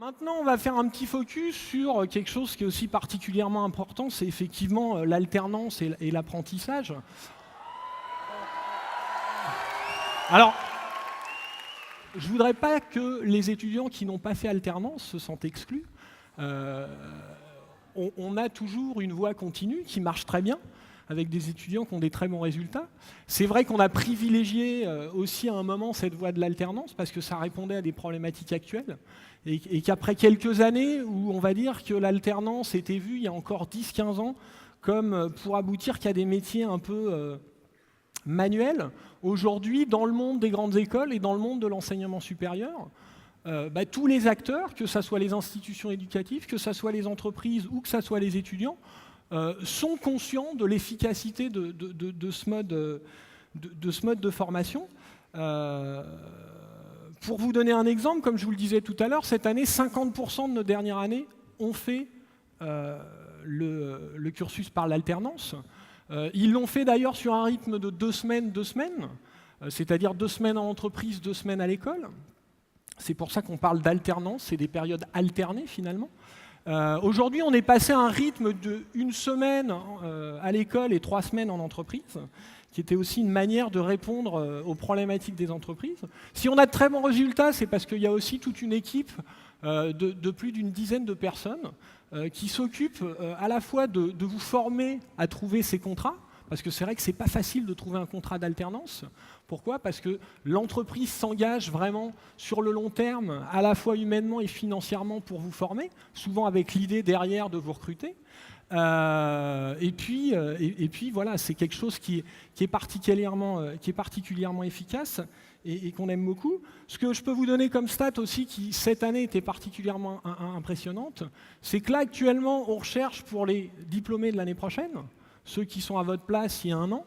Maintenant, on va faire un petit focus sur quelque chose qui est aussi particulièrement important, c'est effectivement l'alternance et l'apprentissage. Alors, je ne voudrais pas que les étudiants qui n'ont pas fait alternance se sentent exclus. On a toujours une voie continue qui marche très bien, avec des étudiants qui ont des très bons résultats. C'est vrai qu'on a privilégié aussi à un moment cette voie de l'alternance parce que ça répondait à des problématiques actuelles et qu'après quelques années où on va dire que l'alternance était vue il y a encore 10-15 ans comme pour aboutir qu'à des métiers un peu manuels, aujourd'hui dans le monde des grandes écoles et dans le monde de l'enseignement supérieur, tous les acteurs, que ce soit les institutions éducatives, que ce soit les entreprises ou que ce soit les étudiants, sont conscients de l'efficacité de ce mode de formation. Pour vous donner un exemple, comme je vous le disais tout à l'heure, cette année, 50% de nos dernières années ont fait le cursus par l'alternance. Ils l'ont fait d'ailleurs sur un rythme de 2 semaines, c'est-à-dire 2 semaines en entreprise, 2 semaines à l'école. C'est pour ça qu'on parle d'alternance, c'est des périodes alternées finalement. Aujourd'hui, on est passé à un rythme de 1 semaine à l'école et 3 semaines en entreprise, qui était aussi une manière de répondre aux problématiques des entreprises. Si on a de très bons résultats, c'est parce qu'il y a aussi toute une équipe de plus d'une dizaine de personnes qui s'occupent à la fois de vous former à trouver ces contrats, parce que c'est vrai que ce n'est pas facile de trouver un contrat d'alternance. Pourquoi? Parce que l'entreprise s'engage vraiment sur le long terme, à la fois humainement et financièrement pour vous former, souvent avec l'idée derrière de vous recruter. Et puis voilà, c'est quelque chose qui est particulièrement efficace et qu'on aime beaucoup. Ce que je peux vous donner comme stat aussi, qui cette année était particulièrement impressionnante, c'est que là actuellement on recherche pour les diplômés de l'année prochaine, ceux qui sont à votre place il y a 1 an,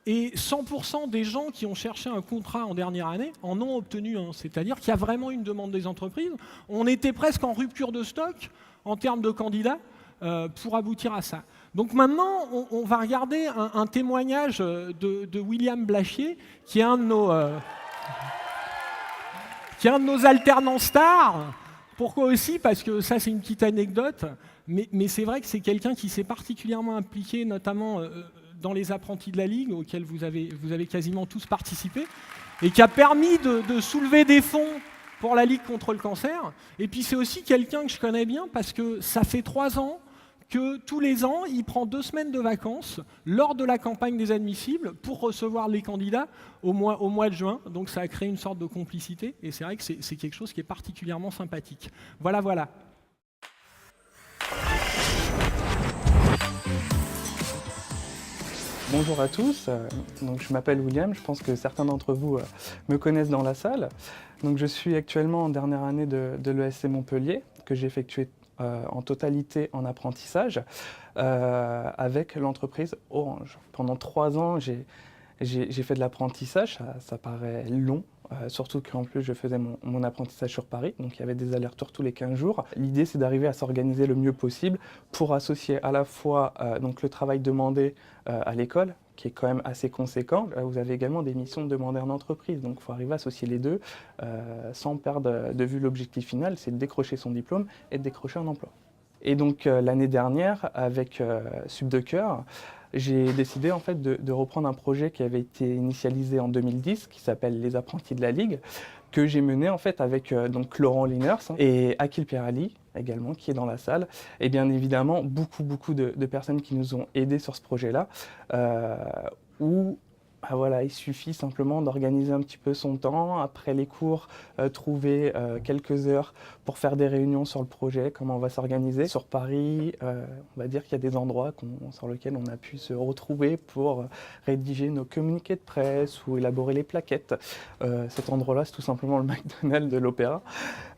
et 100% des gens qui ont cherché un contrat en dernière année en ont obtenu un. C'est-à-dire qu'il y a vraiment une demande des entreprises. On était presque en rupture de stock en termes de candidats pour aboutir à ça. Donc maintenant, on va regarder un témoignage de William Blachier, qui est un de nos alternants stars. Pourquoi aussi? Parce que ça, c'est une petite anecdote. Mais c'est vrai que c'est quelqu'un qui s'est particulièrement impliqué, notamment dans les apprentis de la Ligue, auxquels vous avez quasiment tous participé, et qui a permis de soulever des fonds pour la Ligue contre le cancer. Et puis c'est aussi quelqu'un que je connais bien, parce que ça fait 3 ans que tous les ans, il prend 2 semaines de vacances lors de la campagne des admissibles pour recevoir les candidats au mois de juin. Donc ça a créé une sorte de complicité, et c'est vrai que c'est quelque chose qui est particulièrement sympathique. Voilà. Bonjour à tous, donc je m'appelle William, je pense que certains d'entre vous me connaissent dans la salle. Donc je suis actuellement en dernière année de l'ESC Montpellier, que j'ai effectué en totalité en apprentissage avec l'entreprise Orange. Pendant 3 ans, j'ai fait de l'apprentissage, ça paraît long. Surtout qu'en plus je faisais mon apprentissage sur Paris, donc il y avait des allers-retours tous les 15 jours. L'idée c'est d'arriver à s'organiser le mieux possible pour associer à la fois donc le travail demandé à l'école, qui est quand même assez conséquent. Vous avez également des missions demandées en entreprise, donc il faut arriver à associer les deux sans perdre de vue l'objectif final, c'est de décrocher son diplôme et de décrocher un emploi. Et donc l'année dernière, avec Subdecoeur, j'ai décidé en fait de reprendre un projet qui avait été initialisé en 2010, qui s'appelle Les Apprentis de la Ligue, que j'ai mené en fait avec donc Laurent Liners et Akil Pirali également, qui est dans la salle, et bien évidemment beaucoup de personnes qui nous ont aidés sur ce projet-là, où voilà, il suffit simplement d'organiser un petit peu son temps, après les cours, trouver quelques heures pour faire des réunions sur le projet, comment on va s'organiser. Sur Paris, on va dire qu'il y a des endroits sur lesquels on a pu se retrouver pour rédiger nos communiqués de presse ou élaborer les plaquettes. Cet endroit-là, c'est tout simplement le McDonald's de l'Opéra,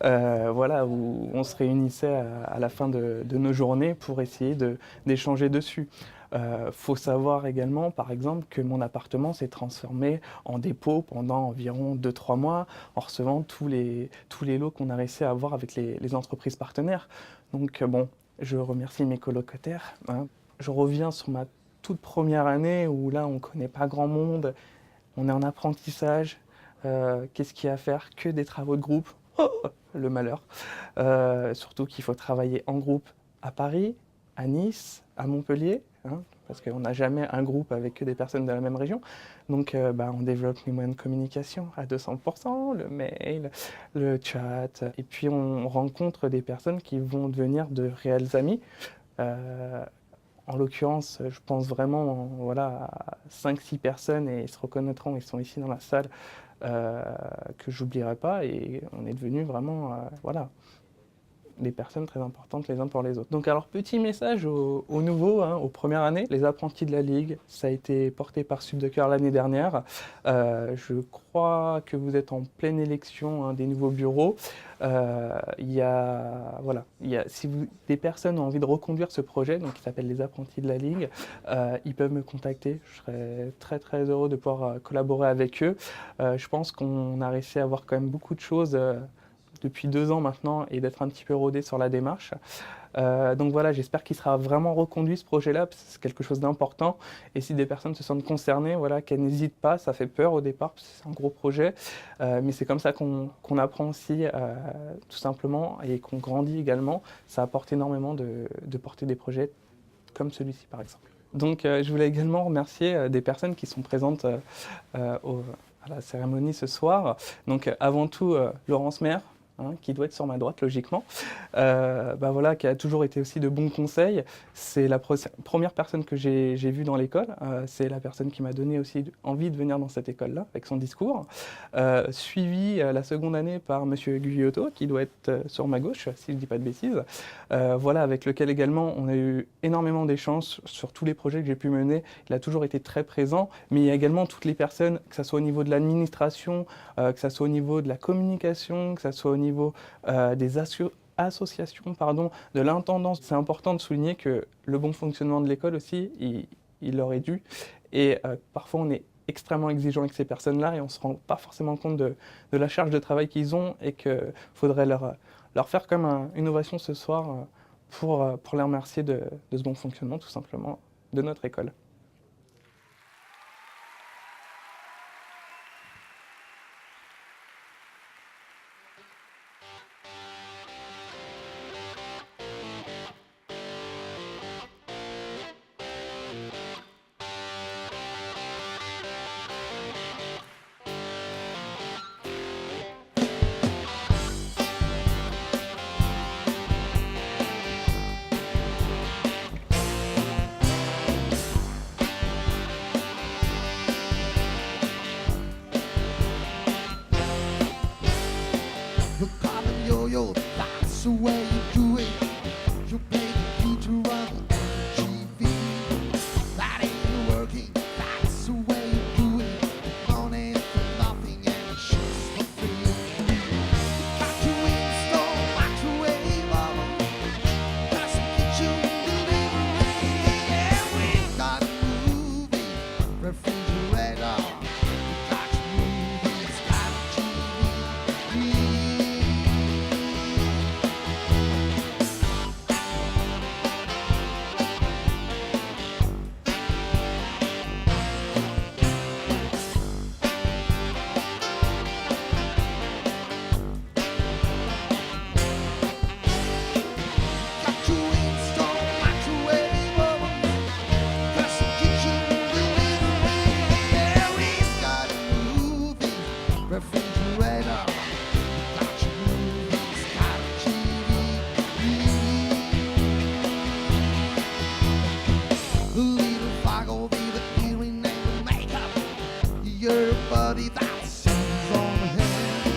voilà, où on se réunissait à la fin de nos journées pour essayer d'échanger dessus. Faut savoir également, par exemple, que mon appartement s'est transformé en dépôt pendant environ 2-3 mois, en recevant tous les lots qu'on a réussi à avoir avec les entreprises partenaires. Donc bon, je remercie mes colocataires. Je reviens sur ma toute première année où là, on ne connaît pas grand monde, on est en apprentissage. Qu'est-ce qu'il y a à faire? Que des travaux de groupe. Oh, le malheur. Surtout qu'il faut travailler en groupe à Paris, à Nice, à Montpellier, hein, parce qu'on n'a jamais un groupe avec que des personnes de la même région. Donc on développe les moyens de communication à 200%, le mail, le chat, et puis on rencontre des personnes qui vont devenir de réels amis. En l'occurrence, je pense vraiment à 5-6 personnes, et ils se reconnaîtront, ils sont ici dans la salle, que j'oublierai pas, et on est devenus vraiment des personnes très importantes les uns pour les autres. Donc alors, petit message aux nouveaux, aux premières années, les apprentis de la Ligue, ça a été porté par Sub de Cœur l'année dernière. Je crois que vous êtes en pleine élection des nouveaux bureaux. Si des personnes ont envie de reconduire ce projet, donc qui s'appelle les apprentis de la Ligue, ils peuvent me contacter. Je serais très très heureux de pouvoir collaborer avec eux. Je pense qu'on a réussi à avoir quand même beaucoup de choses depuis 2 ans maintenant, et d'être un petit peu rodé sur la démarche. Donc voilà, j'espère qu'il sera vraiment reconduit ce projet-là, parce que c'est quelque chose d'important. Et si des personnes se sentent concernées, qu'elles n'hésitent pas. Ça fait peur au départ, parce que c'est un gros projet, mais c'est comme ça qu'on apprend aussi, tout simplement, et qu'on grandit également. Ça apporte énormément de porter des projets comme celui-ci, par exemple. Donc je voulais également remercier des personnes qui sont présentes à la cérémonie ce soir. Donc avant tout, Laurence Maire, qui doit être sur ma droite logiquement, qui a toujours été aussi de bons conseils. C'est la première personne que j'ai vue dans l'école. C'est la personne qui m'a donné aussi envie de venir dans cette école-là, avec son discours. Suivi la seconde année par Monsieur Gugliotto, qui doit être sur ma gauche, si je ne dis pas de bêtises. Avec lequel également on a eu énormément d'échanges sur tous les projets que j'ai pu mener. Il a toujours été très présent, mais il y a également toutes les personnes, que ce soit au niveau de l'administration, que ce soit au niveau de la communication, que ce soit au niveau des associations, de l'intendance. C'est important de souligner que le bon fonctionnement de l'école aussi, il aurait dû. Et parfois, on est extrêmement exigeant avec ces personnes-là, et on ne se rend pas forcément compte de la charge de travail qu'ils ont, et qu'il faudrait leur faire comme une ovation ce soir pour les remercier de ce bon fonctionnement, tout simplement, de notre école. You pop and yo-yo, that's the way you do it. You pay the fee to run MTV. That ain't working, that's the way you do it. Money for nothing and it's just for free. Got to install microwave oven, custom kitchen delivery. Yeah, we've got a movie refrigerator. We've got movies, got a TV. Refrigerator, got your movies, got a TV. The little fog will be the earring and the makeup. Your buddy that sings on the head.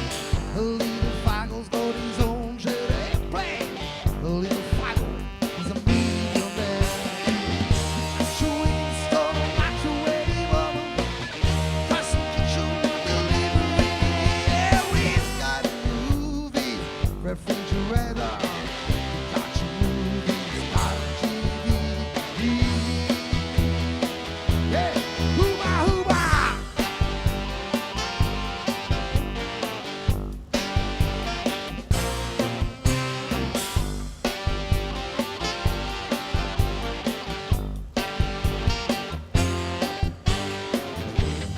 The little Faggle's got his own jet airplane. The little Faggle is a millionaire. Got your install microwave oven, custom kitchen delivery. Yeah, we've got a movie refrigerator. Got your movies, got a TV. Yeah, hoo-ba, hoo-ba.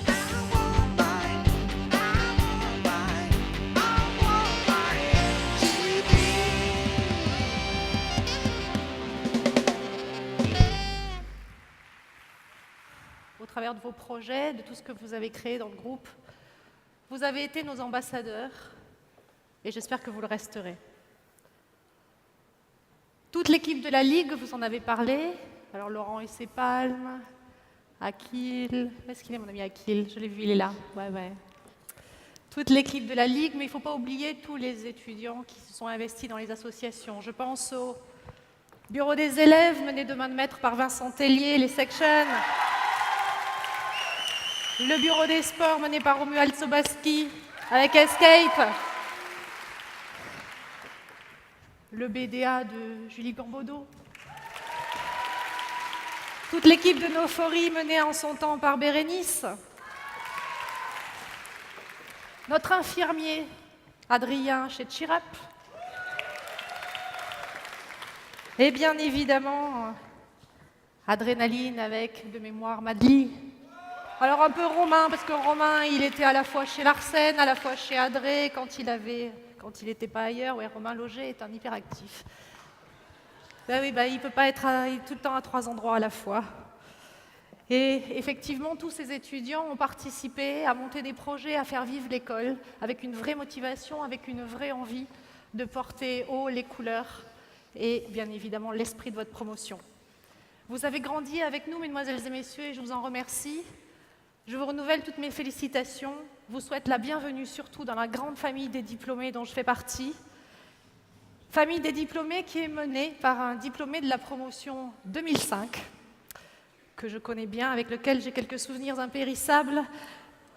I want mine, I want mine, I want mine. l'intérieur de vos projets, de tout ce que vous avez créé dans le groupe. Vous avez été nos ambassadeurs et j'espère que vous le resterez. Toute l'équipe de la Ligue, vous en avez parlé. Alors Laurent et ses palmes, Akil, où est-ce qu'il est mon ami Akil? Je l'ai vu, il est là. Ouais. Toute l'équipe de la Ligue, mais il ne faut pas oublier tous les étudiants qui se sont investis dans les associations. Je pense au bureau des élèves mené de main de maître par Vincent Tellier, les sections. Le bureau des sports mené par Romuald Sobaski avec Escape. Le BDA de Julie Gambodo. Toute l'équipe de Nofori menée en son temps par Bérénice. Notre infirmier, Adrien Chetchirap. Et bien évidemment, Adrénaline avec de mémoire Madly. Alors un peu Romain, parce que Romain, il était à la fois chez Larsen, à la fois chez Adré, quand il n'était pas ailleurs. Ouais, Romain Loger est un hyperactif. Ben oui, il ne peut pas être tout le temps à 3 endroits à la fois. Et effectivement, tous ces étudiants ont participé à monter des projets, à faire vivre l'école, avec une vraie motivation, avec une vraie envie de porter haut les couleurs et bien évidemment l'esprit de votre promotion. Vous avez grandi avec nous, mesdemoiselles et messieurs, et je vous en remercie. Je vous renouvelle toutes mes félicitations, vous souhaite la bienvenue surtout dans la grande famille des diplômés dont je fais partie. Famille des diplômés qui est menée par un diplômé de la promotion 2005, que je connais bien, avec lequel j'ai quelques souvenirs impérissables.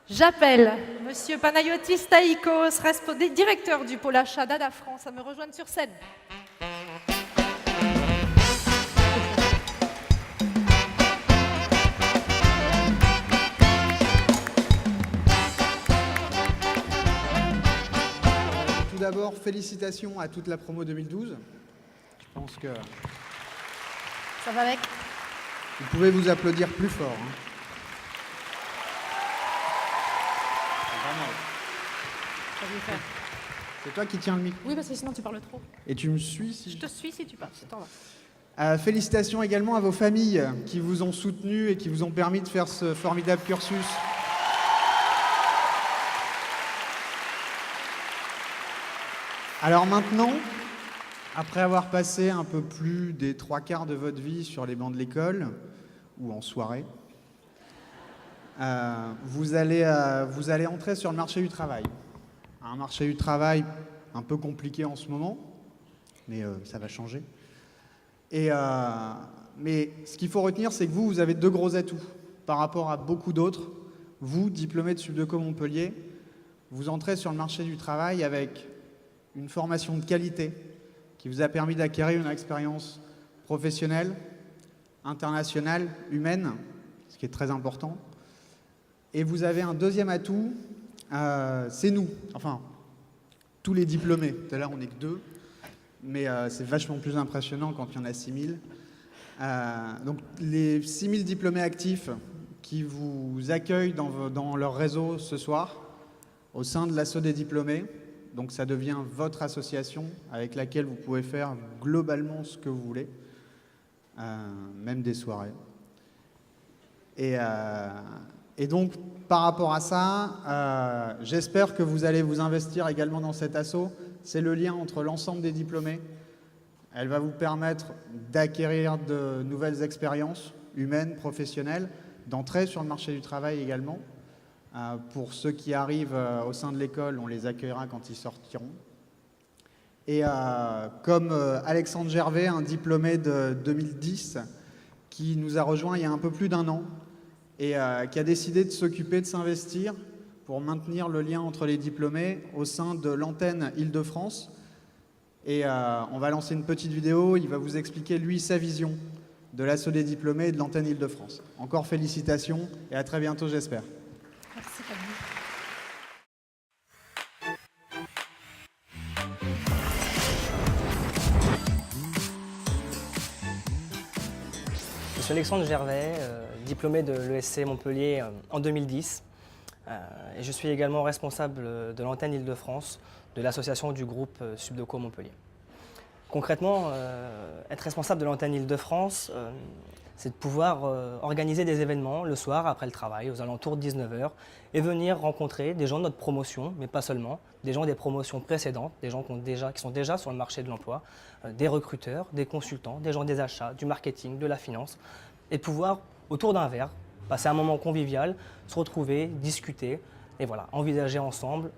J'appelle Monsieur Panayotis Staïkos, directeur du pôle achat d'ADA France, à me rejoindre sur scène. Tout d'abord, félicitations à toute la promo 2012. Je pense que Ça va avec? vous pouvez vous applaudir plus fort. Hein. Ça va lui faire. C'est toi qui tiens le micro. Oui, parce que sinon tu parles trop. Et tu me suis Je si te suis si tu parles, je t'en vas. Félicitations également à vos familles qui vous ont soutenu et qui vous ont permis de faire ce formidable cursus. Alors maintenant, après avoir passé un peu plus des 3/4 de votre vie sur les bancs de l'école ou en soirée, vous allez entrer sur le marché du travail. Un marché du travail un peu compliqué en ce moment, mais ça va changer. Mais ce qu'il faut retenir, c'est que vous avez 2 gros atouts par rapport à beaucoup d'autres. Vous, diplômés de Subdeco Montpellier, vous entrez sur le marché du travail avec une formation de qualité qui vous a permis d'acquérir une expérience professionnelle, internationale, humaine, ce qui est très important. Et vous avez un deuxième atout, c'est nous, enfin, tous les diplômés. Tout à l'heure, on n'est que 2, mais c'est vachement plus impressionnant quand il y en a 6000. Donc, les 6000 diplômés actifs qui vous accueillent dans leur réseau ce soir, au sein de l'assaut des diplômés. Donc ça devient votre association avec laquelle vous pouvez faire globalement ce que vous voulez, même des soirées. Et donc par rapport à ça, j'espère que vous allez vous investir également dans cet asso. C'est le lien entre l'ensemble des diplômés. Elle va vous permettre d'acquérir de nouvelles expériences humaines, professionnelles, d'entrer sur le marché du travail également. Pour ceux qui arrivent au sein de l'école, on les accueillera quand ils sortiront. Et comme Alexandre Gervais, un diplômé de 2010, qui nous a rejoint il y a un peu plus d'1 an et qui a décidé de s'occuper de s'investir pour maintenir le lien entre les diplômés au sein de l'antenne Île-de-France. Et on va lancer une petite vidéo, il va vous expliquer, lui, sa vision de l'assaut des diplômés et de l'antenne Île-de-France. Encore félicitations et à très bientôt, j'espère. Merci, Camille. Je suis Alexandre Gervais, diplômé de l'ESC Montpellier en 2010. Et je suis également responsable de l'antenne Île-de-France de l'association du groupe Subdeco Montpellier. Concrètement, être responsable de l'antenne Île-de-France, c'est de pouvoir organiser des événements le soir après le travail, aux alentours de 19h, et venir rencontrer des gens de notre promotion, mais pas seulement, des gens des promotions précédentes, des gens qui sont déjà sur le marché de l'emploi, des recruteurs, des consultants, des gens des achats, du marketing, de la finance, et de pouvoir, autour d'un verre, passer un moment convivial, se retrouver, discuter, et voilà, envisager ensemble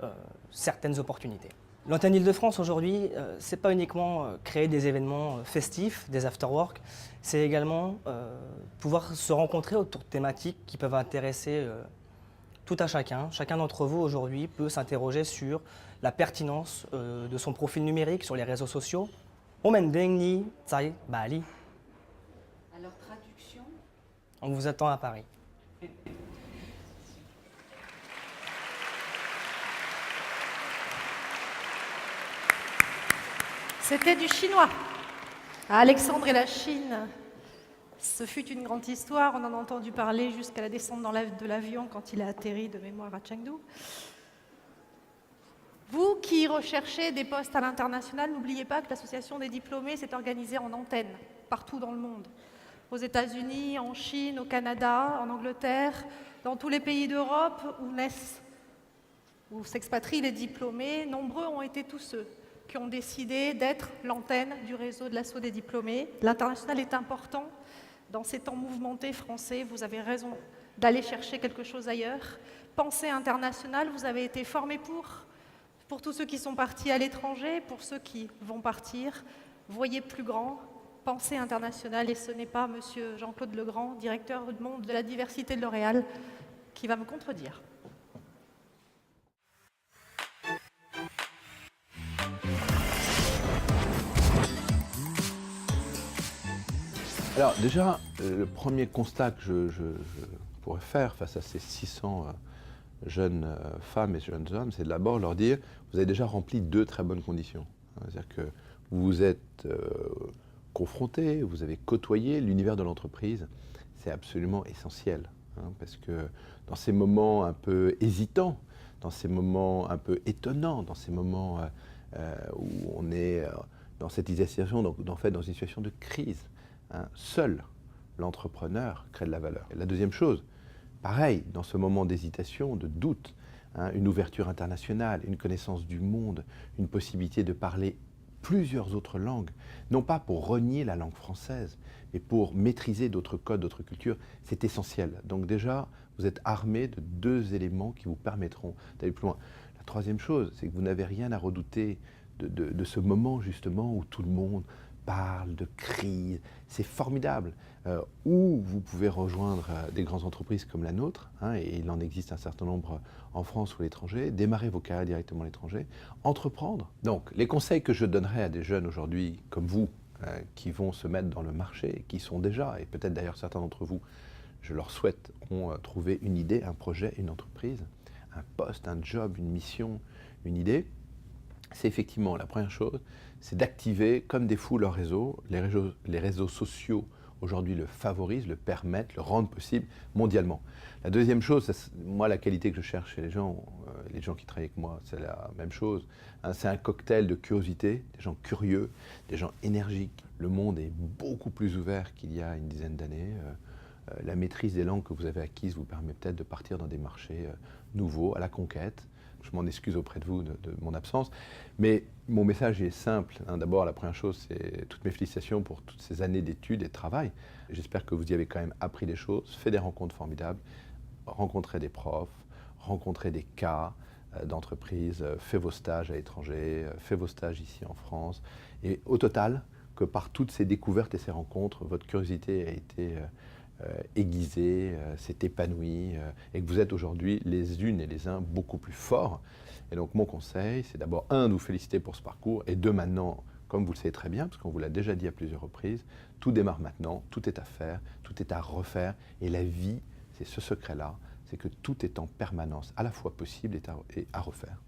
certaines opportunités. L'antenne Île-de-France aujourd'hui, ce n'est pas uniquement créer des événements festifs, des after-work, c'est également pouvoir se rencontrer autour de thématiques qui peuvent intéresser tout à chacun. Chacun d'entre vous aujourd'hui peut s'interroger sur la pertinence de son profil numérique sur les réseaux sociaux. Omendengni Tsai Bali. Alors, traduction? On vous attend à Paris. C'était du chinois. Alexandre et la Chine, ce fut une grande histoire. On en a entendu parler jusqu'à la descente de l'avion quand il a atterri de mémoire à Chengdu. Vous qui recherchez des postes à l'international, n'oubliez pas que l'association des diplômés s'est organisée en antenne, partout dans le monde. Aux États-Unis, en Chine, au Canada, en Angleterre, dans tous les pays d'Europe où s'expatrient les diplômés, nombreux ont été tous ceux qui ont décidé d'être l'antenne du réseau de l'assaut des diplômés. L'international est important. Dans ces temps mouvementés français, vous avez raison d'aller chercher quelque chose ailleurs. Pensée internationale, vous avez été formés pour tous ceux qui sont partis à l'étranger, pour ceux qui vont partir. Voyez plus grand, pensée internationale, et ce n'est pas monsieur Jean-Claude Legrand, directeur du monde de la diversité de L'Oréal, qui va me contredire. Alors déjà, le premier constat que je pourrais faire face à ces 600 jeunes femmes et jeunes hommes, c'est d'abord leur dire, vous avez déjà rempli 2 très bonnes conditions. C'est-à-dire que vous vous êtes confrontés, vous avez côtoyé l'univers de l'entreprise, c'est absolument essentiel. Parce que dans ces moments un peu hésitants, dans ces moments un peu étonnants, dans ces moments où on est dans cette situation, en fait dans une situation de crise, seul l'entrepreneur crée de la valeur. Et la deuxième chose, pareil, dans ce moment d'hésitation, de doute, une ouverture internationale, une connaissance du monde, une possibilité de parler plusieurs autres langues, non pas pour renier la langue française, mais pour maîtriser d'autres codes, d'autres cultures, c'est essentiel. Donc déjà, vous êtes armé de 2 éléments qui vous permettront d'aller plus loin. La troisième chose, c'est que vous n'avez rien à redouter de ce moment justement où tout le monde parle de crise, c'est formidable, où vous pouvez rejoindre des grandes entreprises comme la nôtre, et il en existe un certain nombre en France ou à l'étranger, démarrer vos carrières directement à l'étranger, entreprendre. Donc, les conseils que je donnerais à des jeunes aujourd'hui, comme vous, qui vont se mettre dans le marché, qui sont déjà, et peut-être d'ailleurs certains d'entre vous, je leur souhaite, ont trouvé une idée, un projet, une entreprise, un poste, un job, une mission, une idée, c'est effectivement la première chose, c'est d'activer comme des fous leur réseau. Les réseaux sociaux aujourd'hui le favorisent, le permettent, le rendent possible mondialement. La deuxième chose, moi la qualité que je cherche chez les gens qui travaillent avec moi, c'est la même chose. C'est un cocktail de curiosité, des gens curieux, des gens énergiques. Le monde est beaucoup plus ouvert qu'il y a une dizaine d'années. La maîtrise des langues que vous avez acquises vous permet peut-être de partir dans des marchés nouveaux, à la conquête. Je m'en excuse auprès de vous de mon absence, mais mon message est simple. D'abord, la première chose, c'est toutes mes félicitations pour toutes ces années d'études et de travail. J'espère que vous y avez quand même appris des choses, fait des rencontres formidables, rencontré des profs, rencontré des cas d'entreprises, fait vos stages à l'étranger, fait vos stages ici en France. Et au total, que par toutes ces découvertes et ces rencontres, votre curiosité a été aiguisée, s'est épanouie, et que vous êtes aujourd'hui les unes et les uns beaucoup plus forts. Et donc mon conseil, c'est d'abord de vous féliciter pour ce parcours, et maintenant, comme vous le savez très bien, parce qu'on vous l'a déjà dit à plusieurs reprises, tout démarre maintenant, tout est à faire, tout est à refaire, et la vie, c'est ce secret-là, c'est que tout est en permanence, à la fois possible et à refaire.